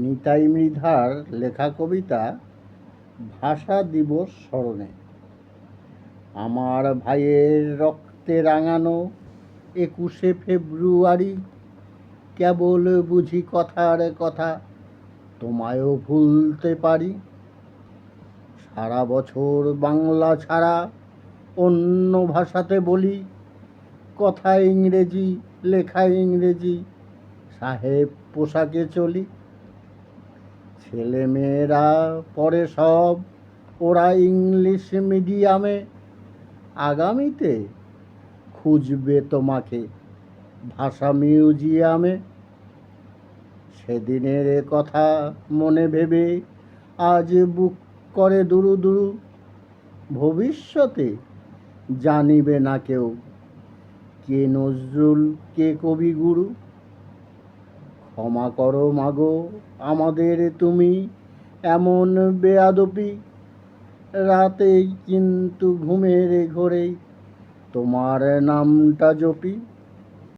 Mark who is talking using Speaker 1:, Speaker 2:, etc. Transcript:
Speaker 1: নিতাই মৃধার লেখা কবিতা ভাষা দিবস স্মরণে। আমার ভাইয়ের রক্তে রাঙানো ২১শে ফেব্রুয়ারি, কেবল বুঝি কথার কথা তোমায়ও ভুলতে পারি। সারা বছর বাংলা ছাড়া অন্য ভাষাতে বলি, কথা ইংরেজি, লেখা ইংরেজি, সাহেব পোশাকে চলি। ছেলেমেয়েরা পড়ে সব ওরা ইংলিশ মিডিয়ামে, আগামীতে খুঁজবে তোমাকে ভাষা মিউজিয়ামে। সেদিনের কথা মনে ভেবে আজ বুক করে দুরু দুরু, ভবিষ্যতে জানিবে না কেউ কে নজরুল কে কবিগুরু। ক্ষমা করো মাগো আমাদের তুমি এমন বেয়াদপি, রাতেই কিন্তু ঘুমের ঘোরেই তোমার নামটা জপি।